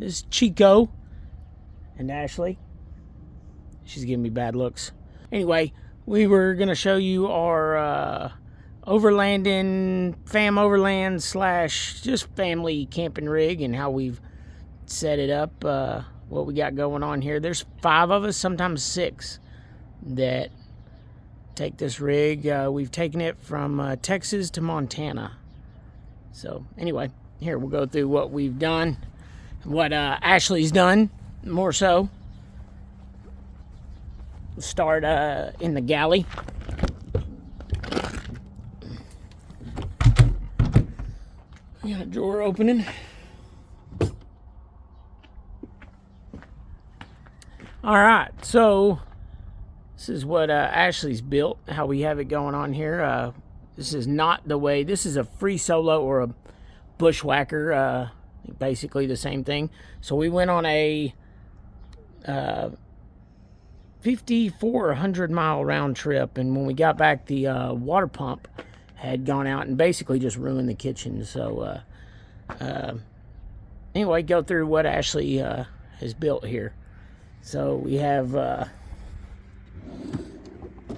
This is Chico and Ashley. She's giving me bad looks. Anyway, we were going to show you our overlanding, fam overland / just family camping rig and how we've set it up, what we got going on here. There's 5 of us, sometimes 6, that take this rig. We've taken it from Texas to Montana. So anyway, here we'll go through what we've done, what Ashley's done, more so. We'll start in the galley. We got a drawer opening. All right, so this is what Ashley's built, how we have it going on here. This is not the way, this is a Freesolo or a Bushwacker, basically the same thing. So we went on a 5,400 mile round trip, and when we got back, the water pump had gone out and basically just ruined the kitchen. So anyway, go through what Ashley has built here. So we have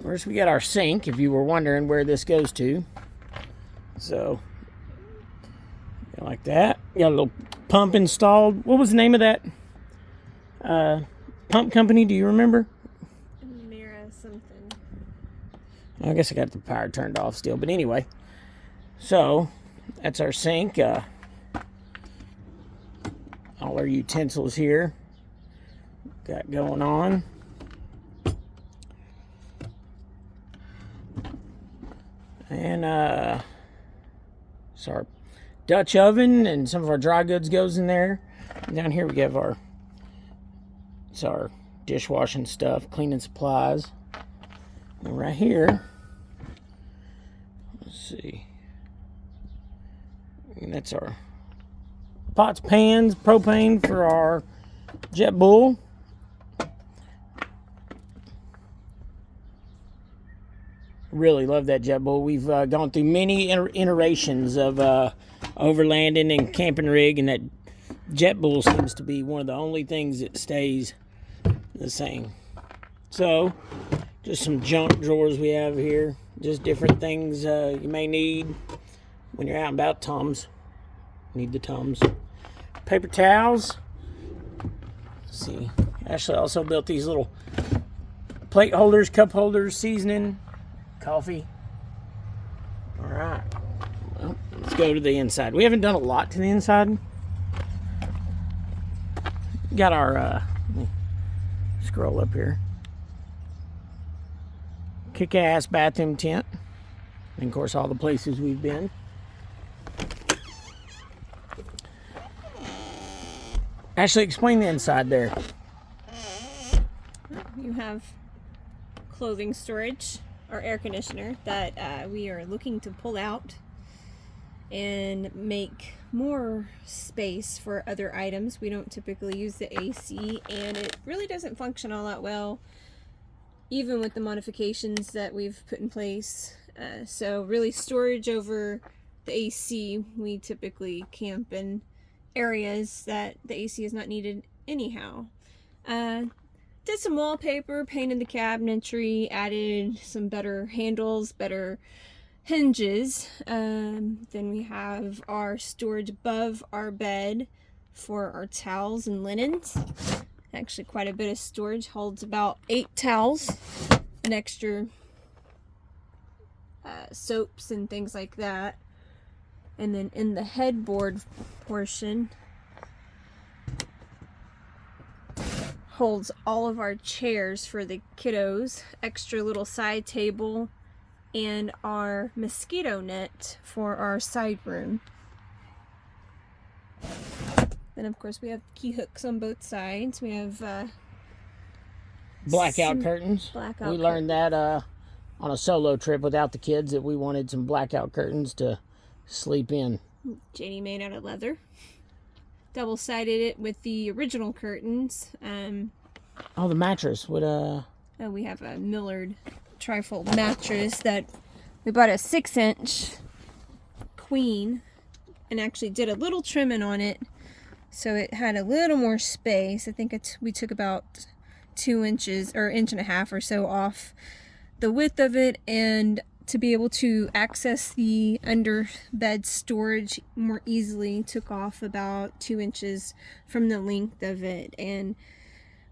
first we got our sink, if you were wondering where this goes to. So like that. Got a little pump installed. What was the name of that pump company? Do you remember? Something. I guess I got the power turned off still, but anyway. So that's our sink. All our utensils here got going on. And so our Dutch oven and some of our dry goods goes in there. And down here we have our dishwashing stuff, cleaning supplies. And right here, let's see, and that's our pots, pans, propane for our JetBull. Really love that JetBull. We've gone through many iterations of overlanding and camping rig, and that JetBull seems to be one of the only things that stays the same. So just some junk drawers we have here, just different things you may need when you're out and about. Tums, need the Tums. Paper towels. Let's see, Ashley also built these little plate holders, cup holders, seasoning, coffee. All right, well, let's go to the inside. We haven't done a lot to the inside. Got our scroll up here, kick-ass bathroom tent, and of course all the places we've been. Ashley, explain the inside there. You have clothing storage, our air conditioner that we are looking to pull out and make more space for other items. We don't typically use the AC, and it really doesn't function all that well, even with the modifications that we've put in place. So really storage over the AC. We typically camp in areas that the AC is not needed anyhow. Did some wallpaper, painted the cabinetry, added some better handles, better hinges. Then we have our storage above our bed for our towels and linens. Actually quite a bit of storage, holds about 8 towels, an extra soaps and things like that. And then in the headboard portion holds all of our chairs for the kiddos, extra little side table, and our mosquito net for our side room. Then of course we have key hooks on both sides. We have blackout curtains. We learned that on a solo trip without the kids, that we wanted some blackout curtains to sleep in. Janie made out of leather. Double-sided it with the original curtains. Oh, the mattress. What we have a Millard trifold mattress that we bought, a 6-inch queen, and actually did a little trimming on it So it had a little more space. I think we took about 2 inches or 1.5 inches or so off the width of it, and to be able to access the under bed storage more easily, took off about 2 inches from the length of it. And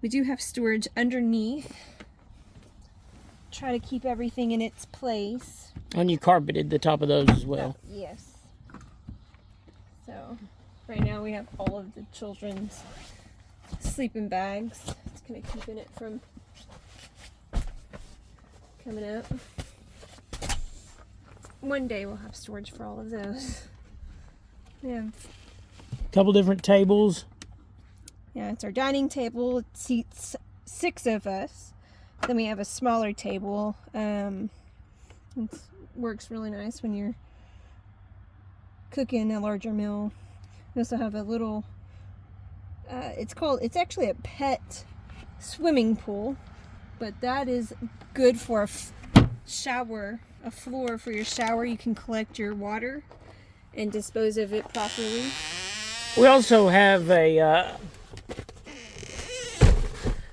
we do have storage underneath. Try to keep everything in its place. And you carpeted the top of those as well. Yes. So right now we have all of the children's sleeping bags. It's kind of keeping it from coming up. One day we'll have storage for all of those. We have a couple different tables. Yeah, it's our dining table. It seats 6 of us. Then we have a smaller table. It works really nice when you're cooking a larger meal. We also have a little, it's actually a pet swimming pool, but that is good for a shower, a floor for your shower. You can collect your water and dispose of it properly. We also have a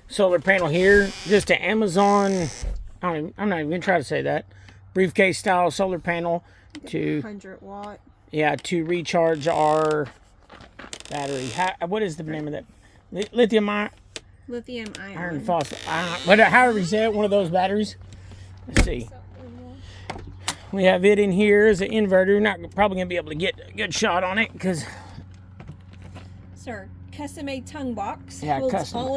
solar panel here, just an Amazon, I'm not even gonna try to say that, briefcase style solar panel to 100 watt. Yeah, to recharge our battery. What is the name of that? Lithium iron phosphate. However you say it, one of those batteries. Let's see. We have it in here as an inverter. Not probably gonna be able to get a good shot on it because. Sir, custom-made tongue box. Yeah, holds custom. all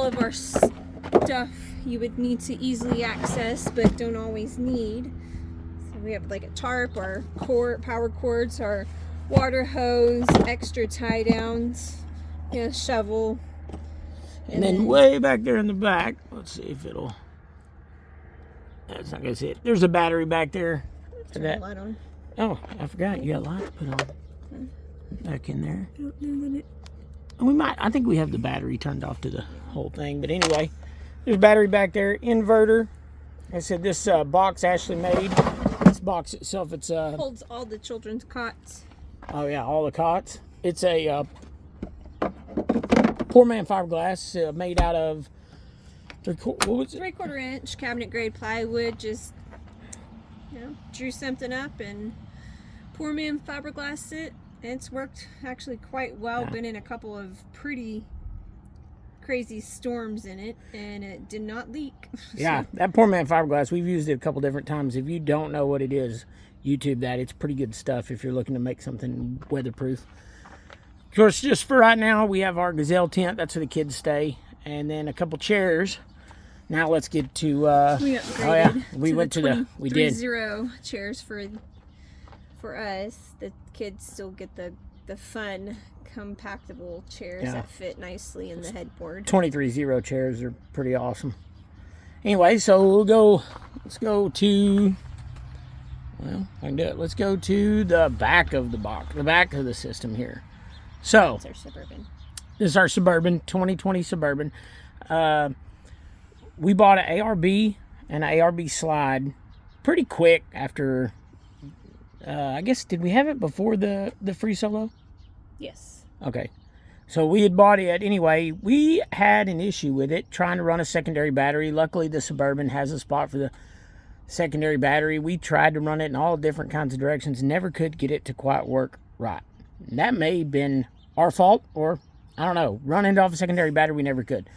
of our stuff you would need to easily access, but don't always need. So we have like a tarp, our power cords, our water hose, extra tie downs, shovel. And then way back there in the back, let's see if it'll. That's not gonna see it. There's a battery back there. Turn the light on. Oh, I forgot you got light to put on. Back in there. I don't know that it. I think we have the battery turned off to the whole thing. But anyway, there's a battery back there. Inverter. I said this box Ashley made. This box itself, it's Holds all the children's cots. Oh yeah, all the cots. It's a poor man fiberglass made out of what was it? 3/4 inch cabinet grade plywood. Just drew something up and poor man fiberglassed it. It's worked actually quite well. Yeah. Been in a couple of pretty crazy storms in it, and it did not leak. Yeah, that poor man fiberglass, we've used it a couple different times. If you don't know what it is, YouTube that. It's pretty good stuff if you're looking to make something weatherproof. Of course, just for right now, we have our gazelle tent. That's where the kids stay. And then a couple chairs. Now let's get to... we upgraded. We went to the... We did. 3-0 chairs for us. The kids still get the fun compactable chairs that fit nicely in the headboard. 23-0 chairs are pretty awesome. Anyway, so let's go to, well, I can do it. Let's go to the back of the box, the back of the system here. So, It's our Suburban. this is our Suburban, 2020 Suburban. We bought an ARB and an ARB slide pretty quick after, I guess, did we have it before the Freesolo? Yes. Okay. So we had bought it. Anyway, we had an issue with it trying to run a secondary battery. Luckily, the Suburban has a spot for the secondary battery. We tried to run it in all different kinds of directions. Never could get it to quite work right. And that may have been our fault, or I don't know. Running off a secondary battery, we never could.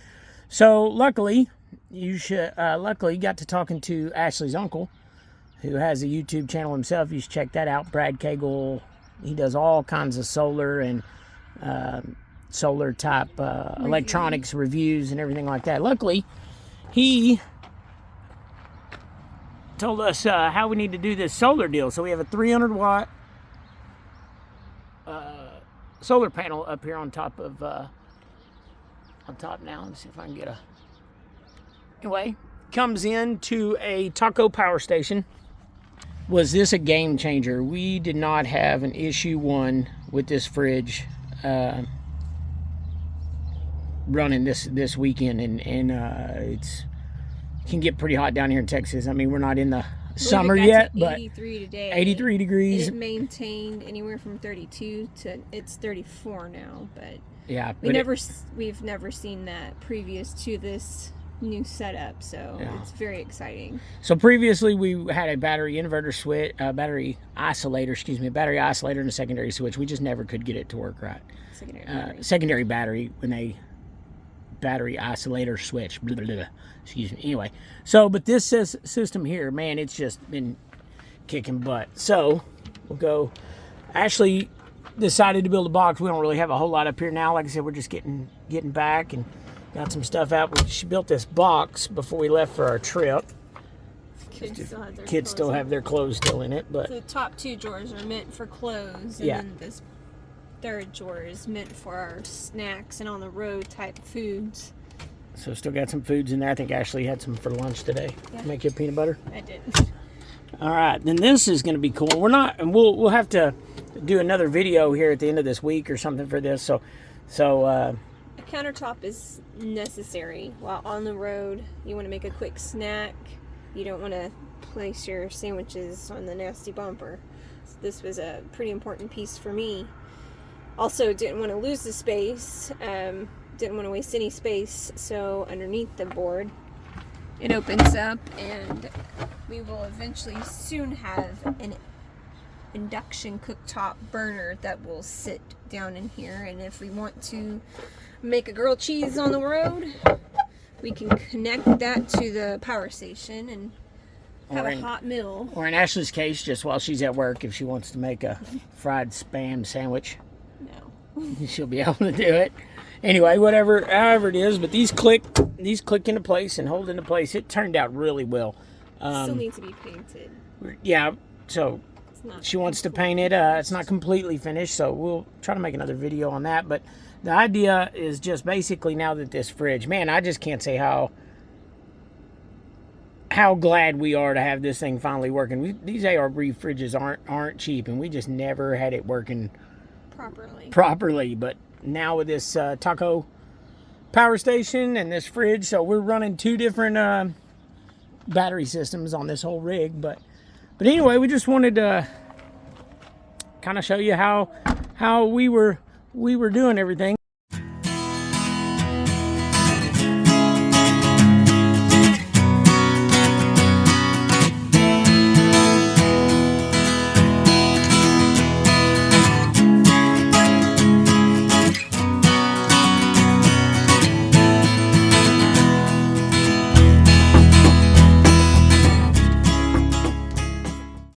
So luckily, luckily got to talking to Ashley's uncle, who has a YouTube channel himself. You should check that out. Brad Cagle. He does all kinds of solar and solar type electronics reviews and everything like that. Luckily, he told us how we need to do this solar deal. So we have a 300 watt solar panel up here on top of now. Let's see if I can get a. Anyway, comes into a Taco power station. Was this a game changer? We did not have an issue with this fridge running this weekend, and it's can get pretty hot down here in Texas. I mean, we're not in the I summer believe it got yet, to but 83 today. 83 degrees. It maintained anywhere from 32 to it's 34 now, but Yeah, we've never seen that previous to this new setup, so it's very exciting. So previously we had a battery inverter switch, battery isolator and a secondary switch. We just never could get it to work right. Secondary battery when they battery isolator switch. Blah, blah, blah. Excuse me. Anyway, so but this system here, man, it's just been kicking butt. So we'll go. Ashley decided to build a box. We don't really have a whole lot up here now. Like I said, we're just getting back and got some stuff out. She built this box before we left for our trip. Kids still have their clothes still in it, but the top 2 drawers are meant for clothes, and then this third drawer is meant for our snacks and on the road type foods. So still got some foods in there. I think Ashley had some for lunch today. Yeah. Make you a peanut butter? I did. All right, then this is going to be cool. We're not, and we'll have to do another video here at the end of this week or something for this. So a countertop is necessary while on the road. You want to make a quick snack. You don't want to place your sandwiches on the nasty bumper. So this was a pretty important piece for me. Also, didn't want to lose the space. Didn't want to waste any space. So underneath the board, it opens up, and we will eventually soon have an induction cooktop burner that will sit down in here. And if we want to make a grilled cheese on the road, we can connect that to the power station and have a hot meal. Or in Ashley's case, just while she's at work, if she wants to make a fried Spam sandwich, she'll be able to do it. Anyway, however it is, but these click into place and hold into place. It turned out really well. Still needs to be painted. Yeah, so she wants to paint it. It's not completely finished, so we'll try to make another video on that. But the idea is just basically now that this fridge, man, I just can't say how glad we are to have this thing finally working. These ARB fridges aren't cheap, and we just never had it working properly. But now with this Taco power station and this fridge, so we're running 2 different battery systems on this whole rig. But anyway, we just wanted to kind of show you how we were doing everything.